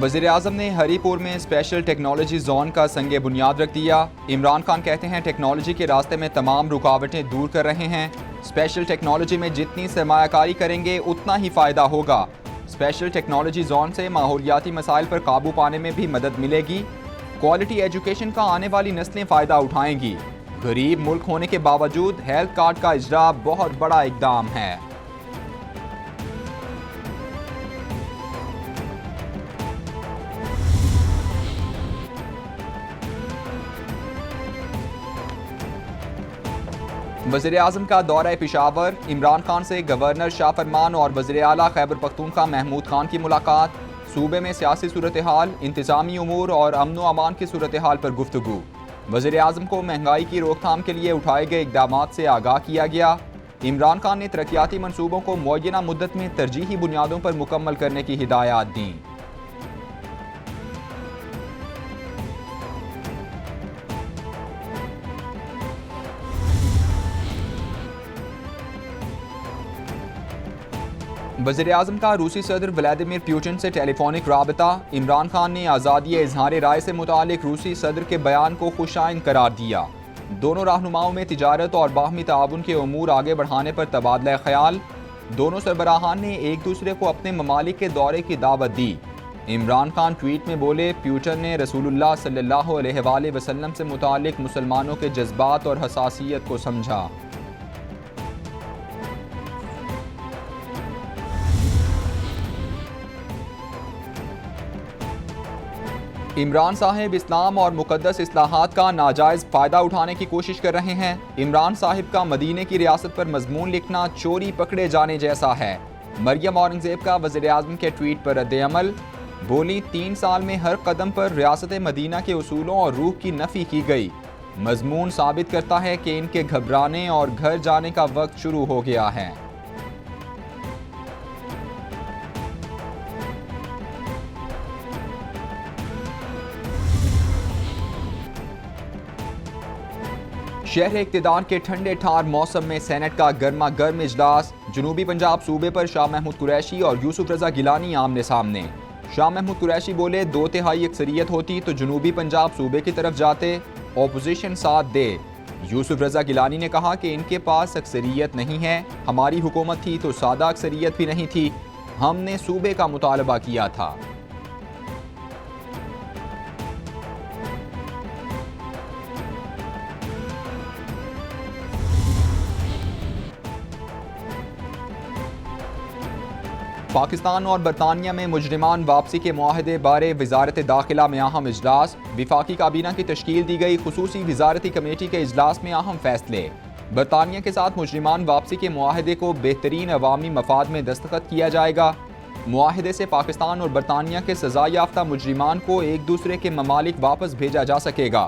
वज़ीर-ए-आज़म ने हरीपुर में स्पेशल टेक्नोलॉजी जोन का संगे बुनियाद रख दिया। इमरान खान कहते हैं टेक्नोलॉजी के रास्ते में तमाम रुकावटें दूर कर रहे हैं। स्पेशल टेक्नोलॉजी में जितनी सरमायाकारी करेंगे उतना ही फ़ायदा होगा। स्पेशल टेक्नोलॉजी जोन से माहौलियाती मसाइल पर काबू पाने में भी मदद मिलेगी। क्वालिटी एजुकेशन का आने वाली नस्लें फ़ायदा उठाएंगी। गरीब मुल्क होने के बावजूद हेल्थ कार्ड का इजरा बहुत बड़ा इकदाम है। वज़ीर-ए-आज़म का दौरा पेशावर, इमरान खान से गवर्नर शाह फरमान और वज़ीर-ए-आला खैबर पख्तूनख्वा महमूद खान की मुलाकात। सूबे में सियासी सूरत हाल, इंतजामी उमूर और अमन व अमान की सूरत हाल पर गुफ्तगू। वज़ीर-ए-आज़म को महंगाई की रोकथाम के लिए उठाए गए इक़दामात से आगाह किया गया। इमरान खान ने तरक्याती मनसूबों को मुअय्यना मुद्दत में तरजीही बुनियादों पर मुकम्मल करने की हिदायत दी। वज़ीर-ए-आज़म का रूसी सदर व्लादिमीर पुतिन से टेलीफोनिक राबता। इमरान खान ने आज़ादी इज़हार राय से मुतालिक रूसी सदर के बयान को खुशाइन करार दिया। दोनों रहनुमाओं में तिजारत और बाहमी ताउन के उमूर आगे बढ़ाने पर तबादला ख्याल। दोनों सरबराहान ने एक दूसरे को अपने ममालिक के दौरे की दावत दी। इमरान खान ट्वीट में बोले, पुतिन ने रसूलुल्लाह सल्लल्लाहु अलैहि वसल्लम से मुतालिक मुसलमानों के जज्बात और हसासियत को समझा। इमरान साहिब इस्लाम और मुकद्दस इस्लाहात का नाजायज़ फ़ायदा उठाने की कोशिश कर रहे हैं। इमरान साहिब का मदीने की रियासत पर मजमून लिखना चोरी पकड़े जाने जैसा है। मरियम औरंगज़ेब का वज़ीर-ए-आज़म के ट्वीट पर रद्द-ए-अमल। बोली, 3 साल में हर कदम पर रियासत मदीना के उसूलों और रूह की नफ़ी की गई। मजमून साबित करता है कि इनके घबराने और घर जाने का वक्त शुरू हो गया है। शहर इक़्तिदार के ठंडे ठार मौसम में सेनेट का गर्मा गर्म इजलास। जनूबी पंजाब सूबे पर शाह महमूद कुरैशी और यूसुफ रज़ा गिलानी आमने सामने। शाह महमूद कुरैशी बोले, 2/3 अक्सरियत होती तो जनूबी पंजाब सूबे की तरफ जाते, ऑपोजिशन साथ दे। यूसुफ रज़ा गिलानी ने कहा कि इनके पास अक्सरियत नहीं है, हमारी हुकूमत थी तो सादा अक्सरियत भी नहीं थी, हमने सूबे का मुतालबा किया था। पाकिस्तान और बरतानिया में मुजरिमान वापसी के मुआहदे बारे वजारत दाखिला में अहम इजलास। विफाकी काबीना की तश्कील दी गई खुसूसी वजारती कमेटी के इजलास में अहम फैसले। बरतानिया के साथ मुजरिमान वापसी के मुआहदे को बेहतरीन अवामी मफाद में दस्तखत किया जाएगा। मुआहदे से पाकिस्तान और बरतानिया के सजा याफ्ता मुजरिमान को एक दूसरे के ममालिक वापस भेजा जा सकेगा।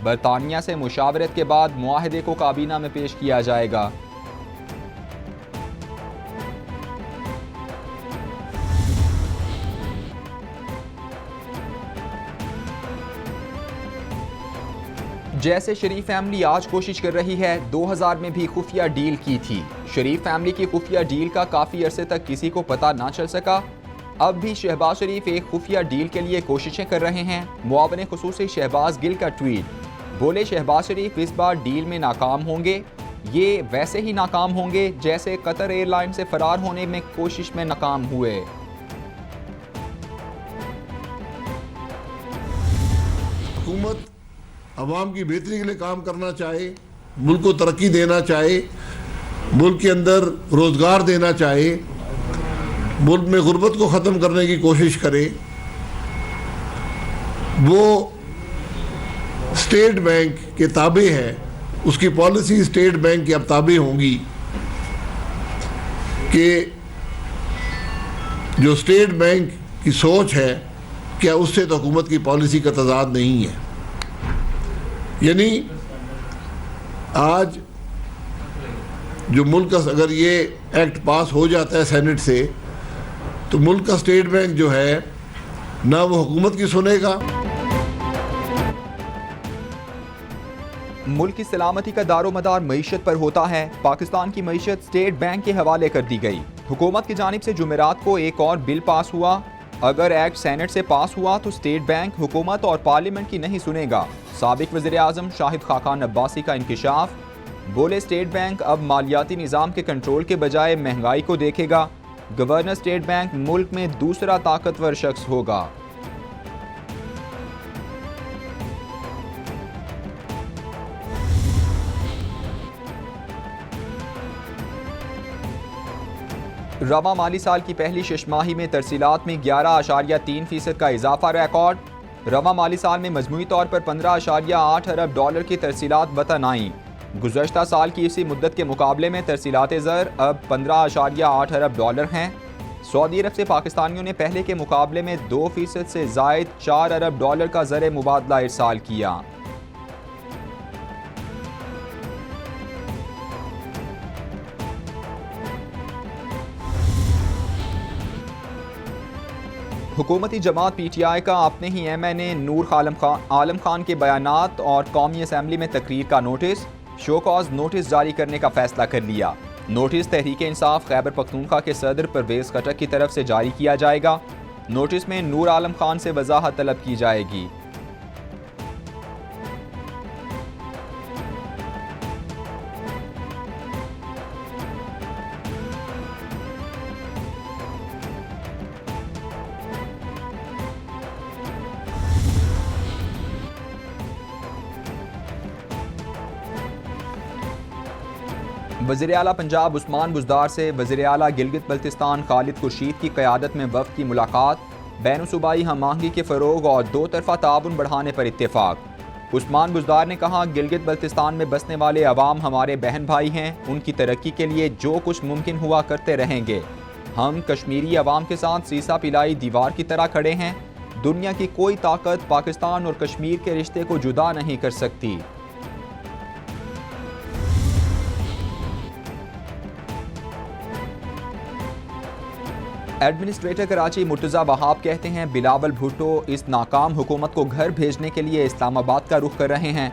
बरतानिया से मुशावरत के बाद मुआहदे को काबीना में पेश किया जाएगा। जैसे शरीफ फैमिली आज कोशिश कर रही है, 2000 में भी खुफिया डील की थी। शरीफ फैमिली की खुफिया डील का काफ़ी अरसे तक किसी को पता ना चल सका। अब भी शहबाज शरीफ एक खुफिया डील के लिए कोशिशें कर रहे हैं। मुआवने खुसूसी शहबाज गिल का ट्वीट, बोले, शहबाज शरीफ इस बार डील में नाकाम होंगे। ये वैसे ही नाकाम होंगे जैसे कतर एयरलाइन से फरार होने में कोशिश में नाकाम हुए। हुकूमत अवाम की बेहतरी के लिए काम करना चाहे, मुल्क को तरक्की देना चाहे, मुल्क के अंदर रोज़गार देना चाहे, मुल्क में गुर्बत को ख़त्म करने की कोशिश करे, वो स्टेट बैंक के ताबे है। उसकी पॉलिसी स्टेट बैंक की अब ताबे होंगी कि जो स्टेट बैंक की सोच है, क्या उससे तो हुकूमत की पॉलिसी का तज़ाद नहीं है। यानी आज जो मुल्क का अगर ये एक्ट पास हो जाता है सेनेट से, तो मुल्क का स्टेट बैंक जो है ना वो हुकूमत की सुनेगा। मुल्क की सलामती का दारोमदार मईशत पर होता है। पाकिस्तान की मईशत स्टेट बैंक के हवाले कर दी गई। हुकूमत की जानिब से जुमेरात को एक और बिल पास हुआ। अगर एक्ट सेनेट से पास हुआ तो स्टेट बैंक हुकूमत और पार्लियामेंट की नहीं सुनेगा। साबिक वज़ीर आज़म शाहिद खाकान अब्बासी का इंकिशाफ। बोले स्टेट बैंक अब मालियाती निज़ाम के कंट्रोल के बजाय महंगाई को देखेगा। गवर्नर स्टेट बैंक मुल्क में दूसरा ताकतवर शख्स होगा। रवा माली साल की पहली शशमाही में तरसीलात में 11.3% का इजाफा रिकॉर्ड। रवा माली साल में मजमूई तौर पर 15.8 अरब डॉलर की तरसीलात वतन आई। गुज़श्ता साल की इसी मुद्दत के मुकाबले में तरसीलात ज़र अब 15.8 अरब डॉलर हैं। सऊदी अरब से पाकिस्तानियों ने पहले के मुकाबले में 2% से ज़ायद 4 अरब डॉलर का ज़र मुबादला इरसाल किया। हुकूमती जमात PTI का अपने ही MNA नूर आलम खान के बयानात और कौमी असम्बली में तकरीर का नोटिस शो कॉज नोटिस जारी करने का फैसला कर लिया। नोटिस तहरीक इंसाफ खैबर पख्तूनख्वा के सदर परवेज़ खटक की तरफ से जारी किया जाएगा। नोटिस में नूर आलम खान से वजाहत तलब की जाएगी। वज़ीर आला पंजाब उस्मान बुज़दार से वज़ीर आला गिलगित बल्तिस्तान खालिद खुर्शीद की क़यादत में वफ़द की मुलाकात। बैन सूबाई हम आहंगी के फ़रोग़ और दो तरफ़ा ताउन बढ़ाने पर इत्तेफाक। उस्मान बुज़दार ने कहा गिलगित बल्तिस्तान में बसने वाले अवाम हमारे बहन भाई हैं, उनकी तरक्की के लिए जो कुछ मुमकिन हुआ करते रहेंगे। हम कश्मीरी अवाम के साथ सीसा पिलाई दीवार की तरह खड़े हैं। दुनिया की कोई ताकत पाकिस्तान और कश्मीर के रिश्ते को जुदा नहीं कर सकती। एडमिनिस्ट्रेटर कराची मुर्तज़ा वहाब कहते हैं बिलावल भुट्टो इस नाकाम हुकूमत को घर भेजने के लिए इस्लामाबाद का रुख कर रहे हैं।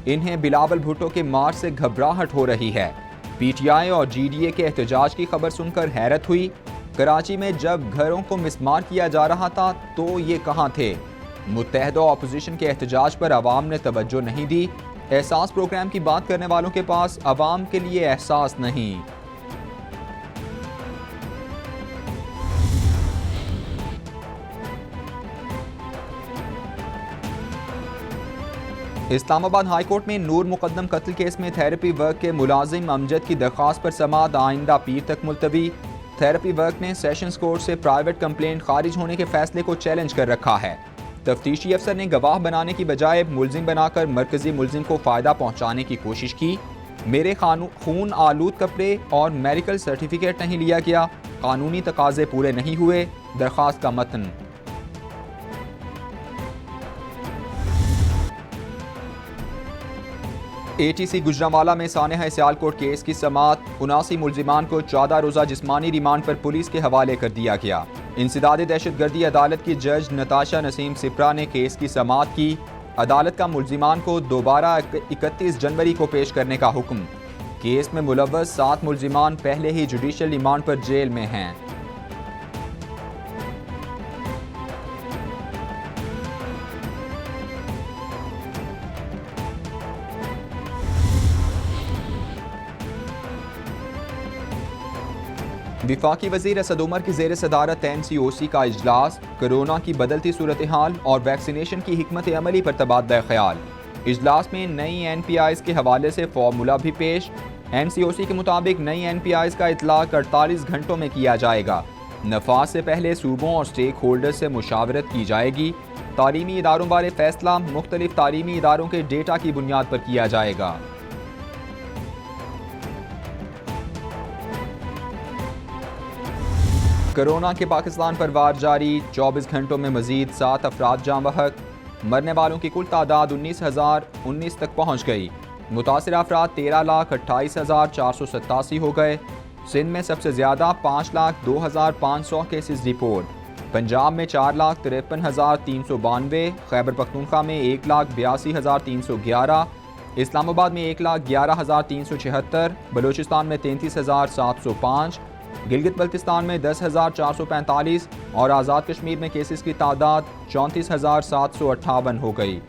इन्हें बिलावल भुट्टो के मार्च से घबराहट हो रही है। PTI और GDA के एहतजाज की खबर सुनकर हैरत हुई। कराची में जब घरों को मिसमार किया जा रहा था तो ये कहाँ थे। मुत्तहदा अपोजिशन के एहतजाज पर अवाम ने तवज्जो नहीं दी। एहसास प्रोग्राम की बात करने वालों के पास अवाम के लिए एहसास नहीं। इस्लामाबाद हाई कोर्ट में नूर मुकद्दम कत्ल केस में थेरेपी वर्क के मुलाजिम अमजद की दरख्वास्त पर समाअत आइंदा पीर तक मुलतवी। थेरेपी वर्क ने सेशंस कोर्ट से प्राइवेट कंप्लेंट खारिज होने के फैसले को चैलेंज कर रखा है। तफ्तीशी अफसर ने गवाह बनाने की बजाय मुलजिम बनाकर मरकजी मुलजिम को फ़ायदा पहुँचाने की कोशिश की। मेरे खून आलूद कपड़े और मेडिकल सर्टिफिकेट नहीं लिया गया, कानूनी तकाजे पूरे नहीं हुए। दरख्वास्त का मतन। ATC गुजरांवाला में सानेहा सियालकोट केस की समाअत। 79 मुलजिमान को 14 रोज़ा जिस्मानी रिमांड पर पुलिस के हवाले कर दिया गया। इंसदाद दहशतगर्दी अदालत की जज नताशा नसीम सिप्रा ने केस की समाअत की। अदालत का मुलजिमान को दोबारा 31 जनवरी को पेश करने का हुक्म। केस में मुलव्वस 7 मुलजिमान पहले ही जुडिशल रिमांड पर जेल में हैं। विफाकी वज़ीर असद उमर की ज़ेर सदारत NCOC का इजलास। कोरोना की बदलती सूरत हाल और वैक्सीनेशन की हिकमत अमली पर तबादला ख्याल। इजलास में नई NPIs के हवाले से फार्मूला भी पेश। NCOC के मुताबिक नई NPIs का इतलाक 48 घंटों में किया जाएगा। नफाज से पहले सूबों और स्टेक होल्डर से मुशावरत की जाएगी। तालीमी इदारों बारे फैसला मुख्तलिफ तालीमी इदारों के डेटा की बुनियाद पर किया जाएगा। कोरोना के पाकिस्तान पर वार जारी। 24 घंटों में मजीद 7 अफराद जाँ बहक। मरने वालों की कुल तादाद 19,019 तक पहुँच गई। मुतासिर अफराद 13,28,487 हो गए। सिंध में सबसे ज़्यादा 5,02,500 केसेस रिपोर्ट। पंजाब में 4,53,392, खैबर पख्तूनख्वा में 1,82,311, इस्लामाबाद में 1,11,376, बलूचिस्तान में 33,705, गिलगित बल्तिस्तान में 10,445 और आज़ाद कश्मीर में केसेस की तादाद 34,758 हो गई।